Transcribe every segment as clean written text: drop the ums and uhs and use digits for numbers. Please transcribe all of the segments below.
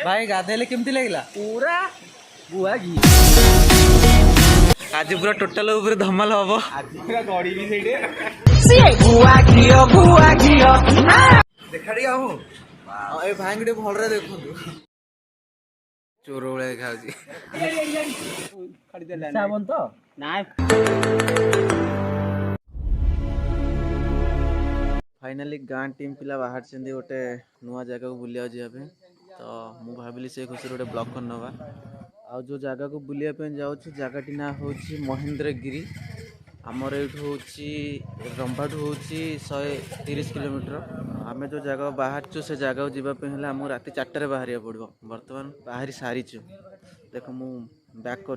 भाई गाधेले केमती लगला पूरा बुआ घी आज पूरा टोटल ऊपर धमाल हबो आज पूरा गड़ी भी सेडे बुआ घियो देखाड़ी आऊ ए भांगडे भलरे देखंतु चोर भले खाउची खड़ी देला साबन तो नाय फाइनली गाँ टीम पिला बाहर गोटे नुआ जगह को बुलिया जाए तो मु भाविली से खुशी गोटे ब्लॉग कर नवा आ जो जगह को बुलिया जाऊँ जगह ना हूँ महेंद्र गिरी आमर ये रंभाठू हूँ 130 किलोमीटर आम जो जगह बाहर से जगह जावाई आम रात 4टार बाहर पड़ो बर्तमान बाहरी सारीचु देख मु बैक कर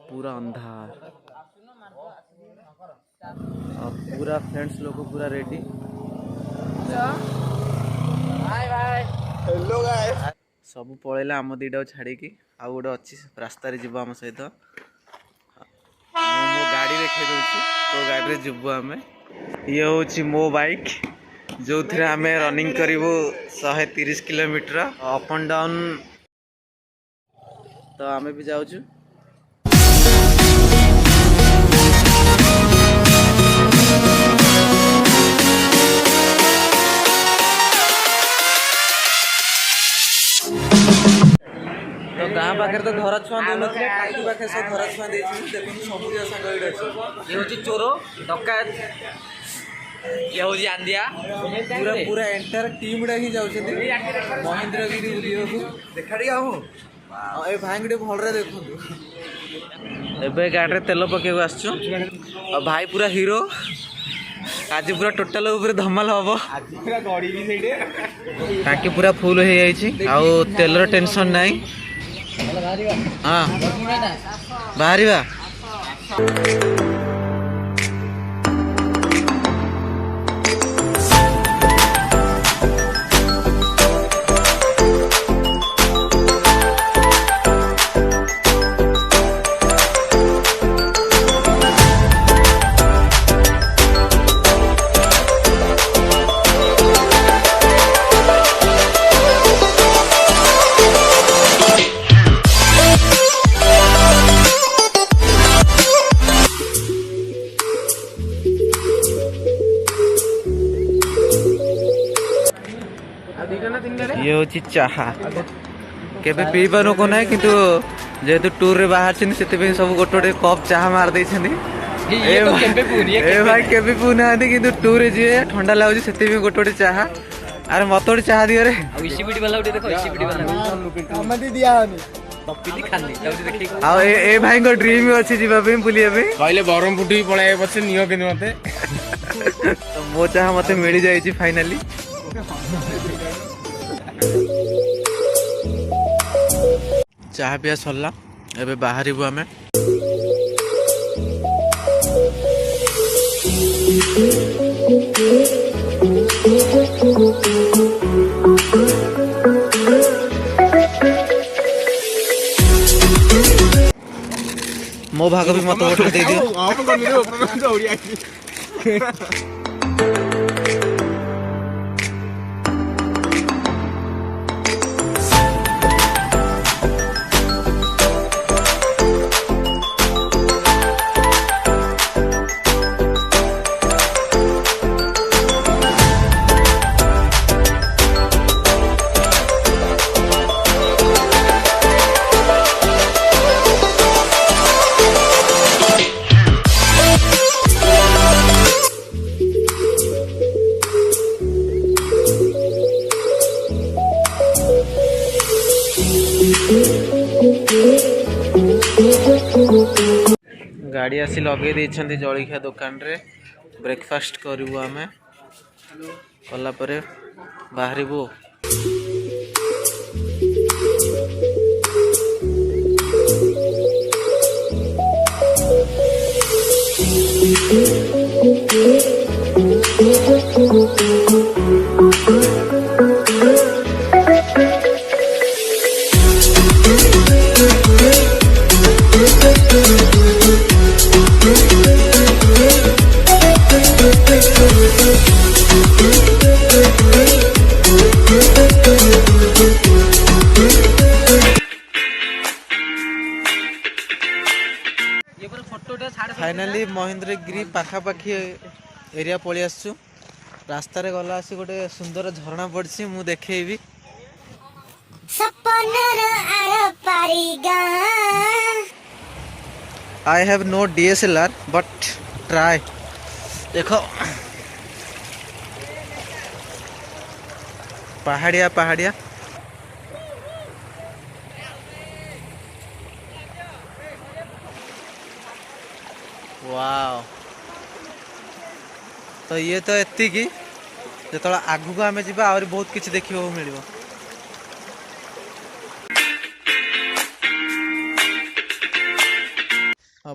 पूरा अंधार पूरा फ्रेंड्स लोग पूरा रेडी हेलो गाइस सब पळेला आम दीटा छाड़ी आउ गोटे अच्छी रास्तार जीव आम सहित मो गाड़ी देखे दूसरी तो गाड़ी रे जीवु आम ये हूँ मो बाइक जो थे आम रनिंग करूँ 130 किलोमीटर अप एंड डाउन तो आम भी जाऊँ गाँ पाखे तो घर छुआ दून टाइटी पाखे सब घर छुआ देखो सब सांग ये हूँ चोर डकायत ये हूँ आंदिया पूरा पूरा एंटायर टीम गुड़ा ही जाऊँ महेंद्र गिरी बुलिया देखाड़ी आऊ ए भांगडे भलरे देखंतु एबे गाड़ी तेल पकेबो आछछु और भाई पूरा हीरो आज पूरा टोटल ऊपर धमाल हबो आज पूरा गड़ी भी सेडे टाकी पूरा फुल हो जाई आउ तेलर टेंशन नाही हाँ बाहर ये हूँ चाहा के पी पार को ना कि जेहेतु टूर रे बाहर से सब गोटे गोटे कप चाहा मार दे भाई के पुना कि टूर रे जी ठंडा लगुच से गोटे गोटे चाहा अरे मत गोटे चाहा दियो रे ए भाई को ड्रीम अच्छी जीवा बुलिया कहले बरहमपुर भी पलाए पछे नियो के मते तो मो चाहा मते मिल जाई फाइनली चाह पिया सरला एबे बाहरिबु आमे मो भाग भी मत वोट दे दियो गाड़ी आसी लगे देछंती जळिखा दुकान रे ब्रेकफास्ट करू आमे कला परे बाहरिबो फाइनाली महेंद्रगिरी पाखापाखी एरिया पलि आसु रास्तार गला आसी गोटे सुंदर झरणा पड़ी मु देखेबी I have no DSLR but try देखो पहाड़िया पहाड़िया वाओ तो ये तो एतिकी जो आगू को आम जा आहरी बहुत किसी देखा मिल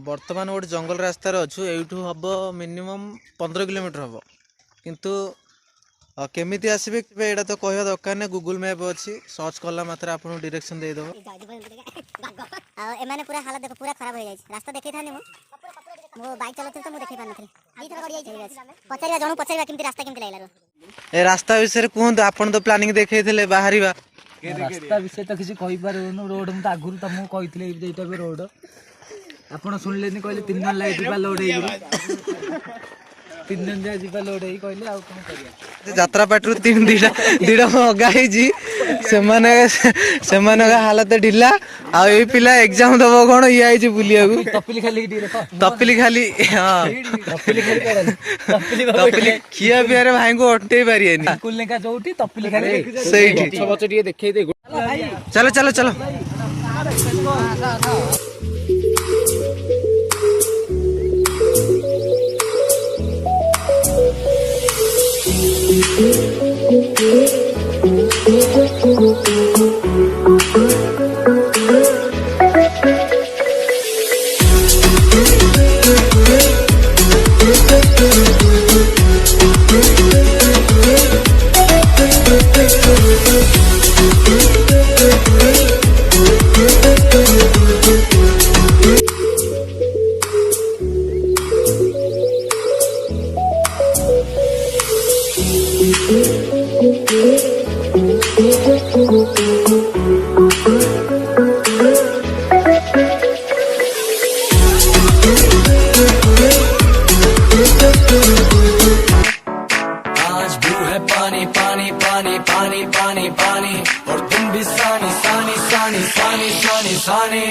बर्तमान गोटे जंगल रास्तार अच्छु यू हम मिनिमम 15 किलोमीटर हम किंतु केमिति आसबे एटा तो कहवा दरकार नहीं गूगल मैप अच्छी सर्च कला मात्र आपको डायरेक्शन दे दो एमाने पूरा हालत देखो पूरा खराब हो जाय रास्ता देखै थाने मो बाइक चलाते तो मु देखै पान नथि आइ थोड़ा गड़ी जाय पचरिया जणु पचरिया केमति रास्ता केमति लागला ए रास्ता विषय कहूँ आपन तो प्लानिंग देखैथिले बाहरीबा रास्ता विषय तो किसी कहि पारनु रोड मु आगुर त मु कहिथिले एटा बे रोड आपण सुनलेनी कहले 3 दिन लागे दिबा लोड हे 3 दिन जा दिबा लोड हे कहले आ कोन करिया यात्रा पाटरू 3 दिन अगाई जी से हालत ढिला आ पिला एग्जाम दब कौन ये आई बुलिया तपिली खाली तपिली खाली हाँ तपिली खिया पिया भाई को अटे पारे कुलनेका जोटी तपिली खाली सही बच्चे टिके देखै दे चलो चलो चलो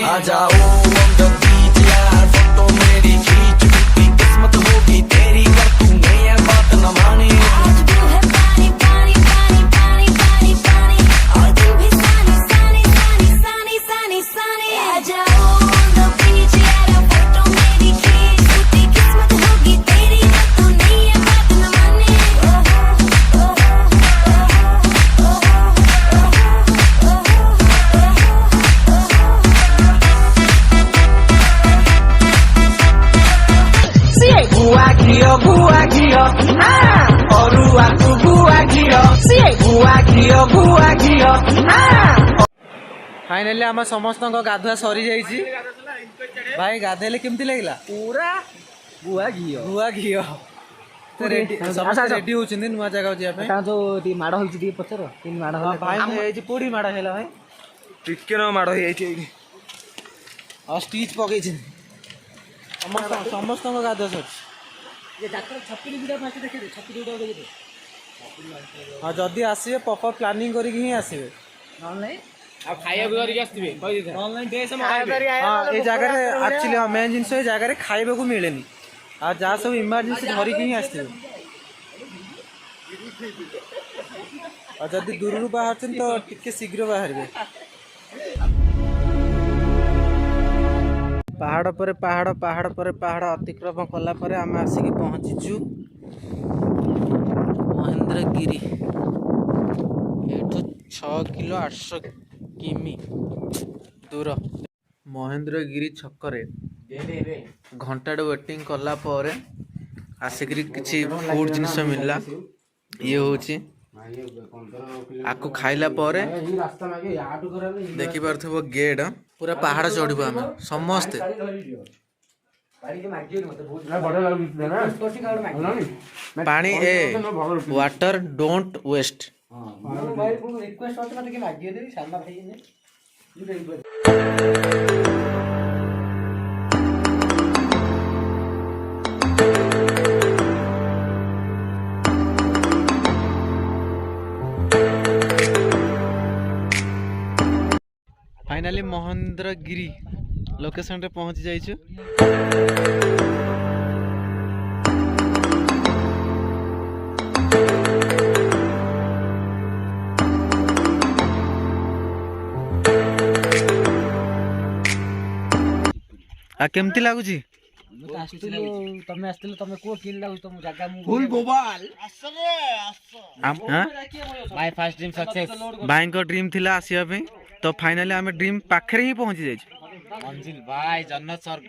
आ जाओ on the beach यार फोटो मेरी खींच कितनी किस्मत होगी तेरी कर तूने ये बात न मानी आज भी है पानी पानी पानी पानी पानी पानी और तू भी सानी सानी सानी सानी सानी सानी आ जाओ on the beach यार फोटो मेरी खींच कितनी किस्मत होगी तेरी कर तूने ये बात न मानी गुआ घियो अरुआ तू गुआ घियो फाइनाली आम समस्त गाधुआ सरी जाइए भाई गाधेले केमती लगला पूरा गुआ घियो रेडी होचंदी नुआ जगह जाय ता जो टी माड़ होल टी पचर तीन माड़ होल भाई पूरी माड़ हैला भाई टिके न माड़ होई और स्टिच पकई समस्त गाधुआ सर ये डाक्टर छपरी बिडा माछ देखे दे छपरी बिडा देखे दे हां जदी आसीबे पक्का प्लानिंग करी ही आसीबे ऑनलाइन आ खाइया बिगर के आसीबे कहि दे ऑनलाइन डे से हां ए जगह रे एक्चुअली मेन जिंस ए जगह रे खाइबे को मिलेनी आ जा सब इमरजेंसी धरी के ही आसीबे आ जदी दूर रु बाहरछन तो टिके शीघ्र बाहरबे पहाड़ पर पहाड़ पहाड़ पर पहाड़ अतिक्रम कला पर आम आसिक पहुँचीचु महेंद्रगिरी एठू 6 किलो 800 किमी दूर महेंद्रगिरी छकरे घंटाटे वेटिंग कला पर आसिक किसी फूड जिनस मिलला ये होची आपको खाइला पर देखि पारथबो गेट पूरा पहाड़ चढ़बो हम समस्त पानी ए water don't waste finally Mahendra Giri location रे पहुंची जाइछु। आ केमती लागुची तमे आस्तिलो तमे को किन लागु तुम जगह मु फुल बोबाल माय फर्स्ट ड्रीम सक्सेस भाई को ड्रीम थिला आसिया पे तो फाइनली आमे ड्रीम पाखरे ही पहुंची जाइछु। मंजिल भाई जन्नत स्वर्ग।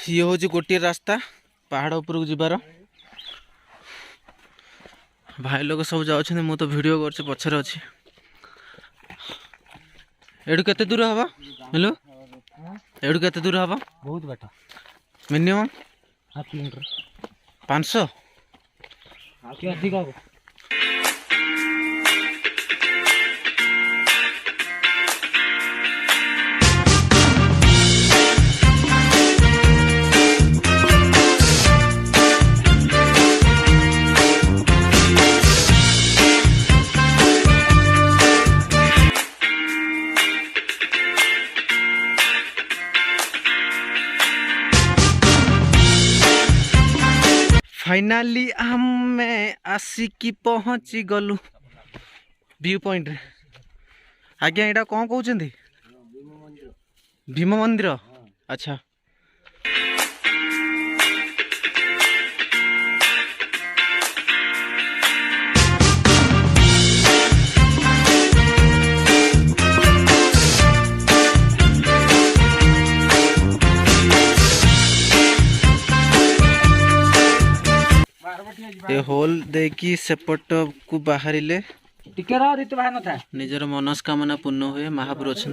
ये हूँ गोटे रास्ता पहाड़ ऊपर को जीवार भाई लोग सब जाऊँ मु तो वीडियो कर पछरे अच्छी एडू केते दूर हवा हेलो एडू केते दूर हवा बहुत बाट मिनिमम हाफ किलोमीटर 500 कि अधिक हो। फाइनाली आमे आसिकी पहुँची गलु व्यू पॉइंट रे। आज्ञा यहाँ कौन कहते भीम मंदिर अच्छा ये होल देखी सेपट को बाहर टिके रह ऋतु बाहर न था निजर मनस्कामना पूर्ण हुए महापुर अच्छा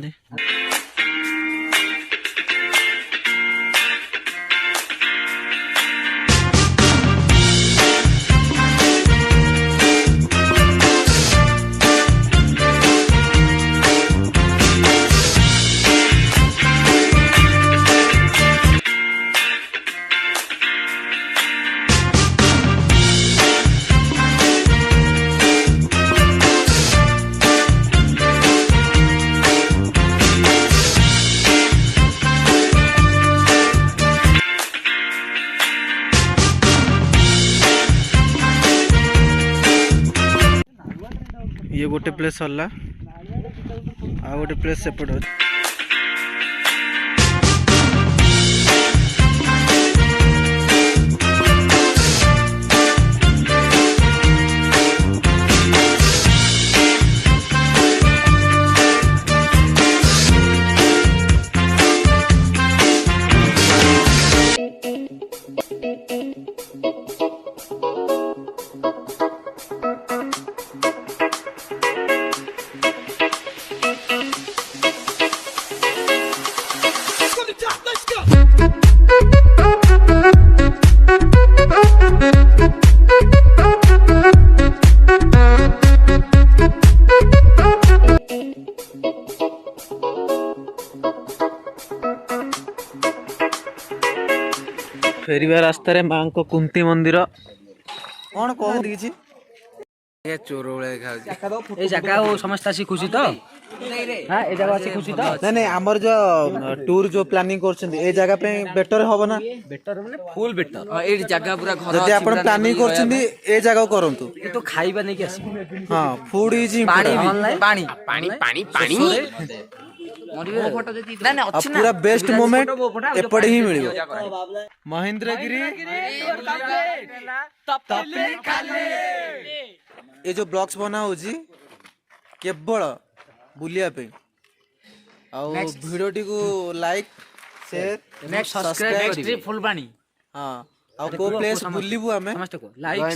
ये गोटे प्लेस सरला आ गोटे प्लेस सेपट फेरवा रास्तार माँ को कुंती मंदिर कौन कौन देखी चोर ए जगह वो समस्त आसी खुशी तो हां ए जगह आसी खुशी तो नहीं नहीं हमर जो टूर जो प्लानिंग करछन ए जगह पे बेटर होबो ना बेटर माने फुल बेटर ए जगह पूरा घर जदि आपण प्लानिंग करछन ए जगह करंतु ये तो खाइबा नहीं के आसी हां फूड इज पानी पानी पानी पानी पानी ନା ଆଉ ପୁରା ବେଷ୍ଟ ମୋମେଣ୍ଟ ଏପଟେ ହିଁ ମିଳିବ। ମହେନ୍ଦ୍ରଗିରି ଏ ଯୋଉ ବ୍ଲଗ୍ସ ବନା ହଉଛି କେବଳ ବୁଲିବା ପାଇଁ। ଆଉ ଭିଡ଼ିଓଟିକୁ ଲାଇକ୍ ସେୟାର ସବସ୍କ୍ରାଇବ ଫୁଲବାଣୀ ହଁ। ଆଉ କୋଉ ପ୍ଲେସ୍ ବୁଲିବୁ ଆମେ ଲାଇକ୍